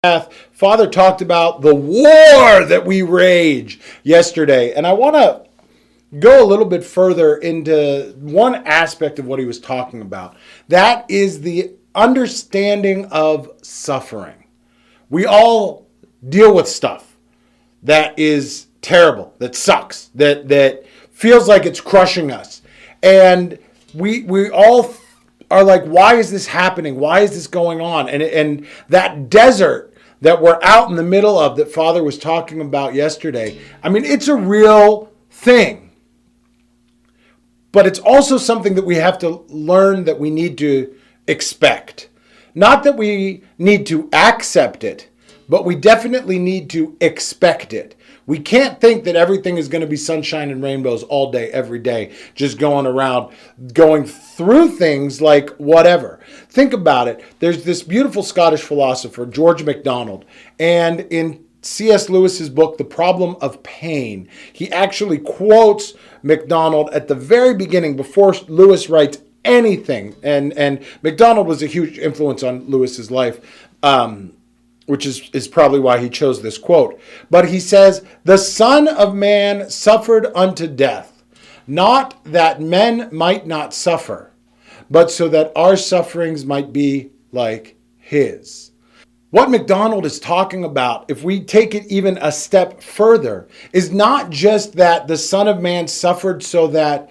Father talked about the war that we rage yesterday, and I want to go a little bit further into one aspect of what he was talking about. That is the understanding of suffering. We all deal with stuff that is terrible, that sucks, that feels like it's crushing us. And we all are like, why is this happening? Why is this going on? And that desert that we're out in the middle of that Father was talking about yesterday, I mean, it's a real thing. But it's also something that we have to learn that we need to expect. Not that we need to accept it, but we definitely need to expect it. We can't think that everything is going to be sunshine and rainbows all day, every day, just going around, going through things like whatever. Think about it. There's this beautiful Scottish philosopher, George MacDonald, and in C.S. Lewis's book, The Problem of Pain, he actually quotes MacDonald at the very beginning before Lewis writes anything. And MacDonald was a huge influence on Lewis's life, which is probably why he chose this quote. But he says, "The Son of Man suffered unto death, not that men might not suffer, but so that our sufferings might be like his." What MacDonald is talking about, if we take it even a step further, is not just that the Son of Man suffered so that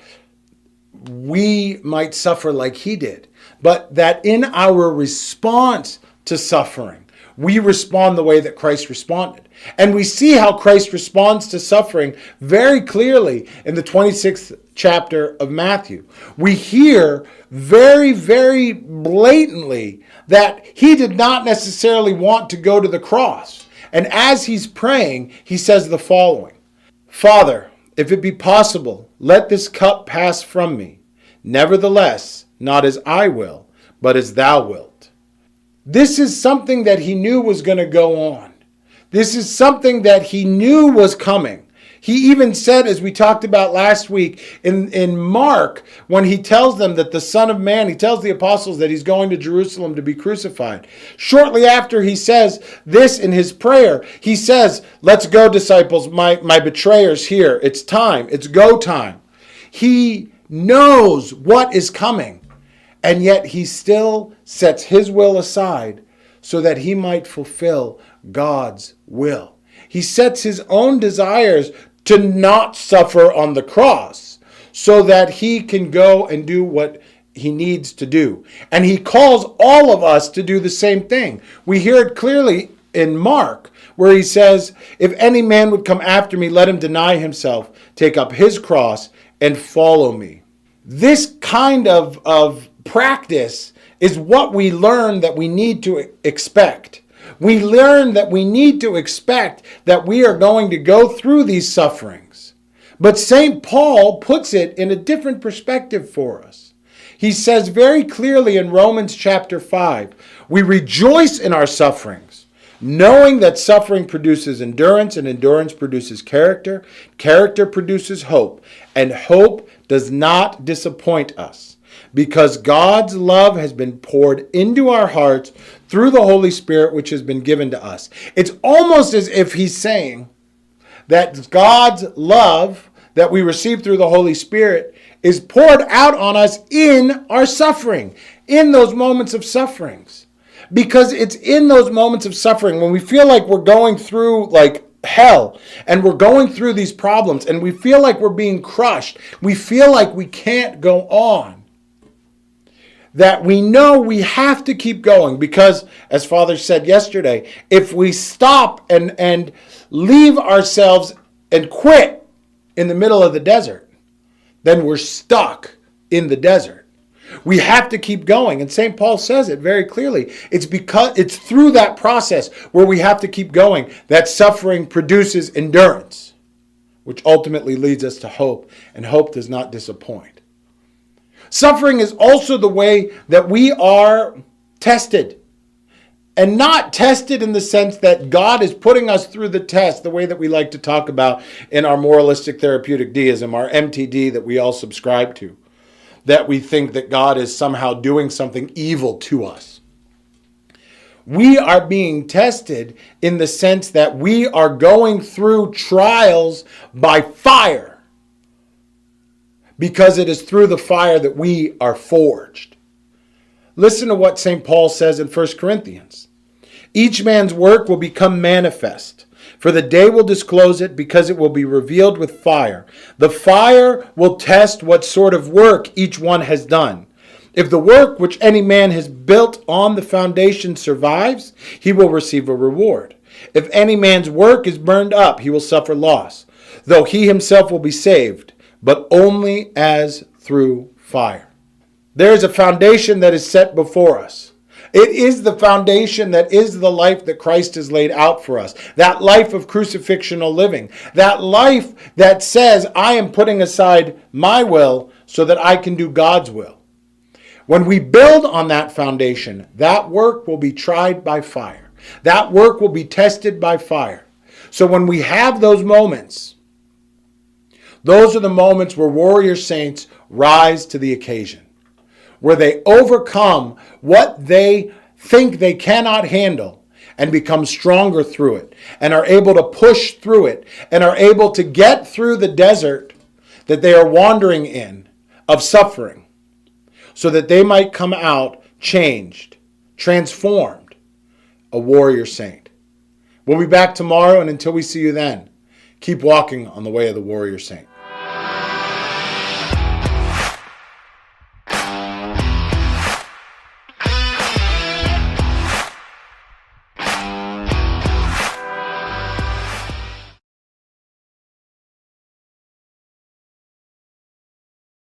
we might suffer like he did, but that in our response to suffering, we respond the way that Christ responded. And we see how Christ responds to suffering very clearly in the 26th chapter of Matthew. We hear very, very blatantly that he did not necessarily want to go to the cross. And as he's praying, he says the following: "Father, if it be possible, let this cup pass from me. Nevertheless, not as I will, but as thou wilt." This is something that he knew was going to go on. This is something that he knew was coming. He even said, as we talked about last week in Mark, when he tells them that the Son of Man, he tells the apostles that he's going to Jerusalem to be crucified. Shortly after he says this in his prayer, he says, "Let's go, disciples, my betrayer's here. It's time. It's go time." He knows what is coming. And yet he still sets his will aside so that he might fulfill God's will. He sets his own desires to not suffer on the cross so that he can go and do what he needs to do. And he calls all of us to do the same thing. We hear it clearly in Mark, where he says, "If any man would come after me, let him deny himself, take up his cross, and follow me." This kind of practice is what we learn that we need to expect. We learn that we need to expect that we are going to go through these sufferings. But St. Paul puts it in a different perspective for us. He says very clearly in Romans chapter 5, "We rejoice in our sufferings, knowing that suffering produces endurance, and endurance produces character. Character produces hope, and hope does not disappoint us, because God's love has been poured into our hearts through the Holy Spirit, which has been given to us." It's almost as if he's saying that God's love that we receive through the Holy Spirit is poured out on us in our suffering, in those moments of sufferings. Because it's in those moments of suffering when we feel like we're going through like hell and we're going through these problems and we feel like we're being crushed, we feel like we can't go on, that we know we have to keep going. Because as Father said yesterday, if we stop and leave ourselves and quit in the middle of the desert, then we're stuck in the desert. We have to keep going. And St. Paul says it very clearly. It's through that process where we have to keep going that suffering produces endurance, which ultimately leads us to hope, and hope does not disappoint. Suffering is also the way that we are tested. And not tested in the sense that God is putting us through the test, the way that we like to talk about in our moralistic therapeutic deism, our MTD that we all subscribe to. That we think that God is somehow doing something evil to us. We are being tested in the sense that we are going through trials by fire, because it is through the fire that we are forged. Listen to what St. Paul says in 1 Corinthians. Each man's work will become manifest, for the day will disclose it, because it will be revealed with fire. The fire will test what sort of work each one has done. If the work which any man has built on the foundation survives, he will receive a reward. If any man's work is burned up, he will suffer loss, though he himself will be saved, but only as through fire. There is a foundation that is set before us. It is the foundation that is the life that Christ has laid out for us. That life of crucifixional living. That life that says, I am putting aside my will so that I can do God's will. When we build on that foundation, that work will be tried by fire. That work will be tested by fire. So when we have those moments, those are the moments where warrior saints rise to the occasion, where they overcome what they think they cannot handle and become stronger through it, and are able to push through it, and are able to get through the desert that they are wandering in of suffering, so that they might come out changed, transformed, a warrior saint. We'll be back tomorrow, and until we see you then, keep walking on the way of the warrior saint.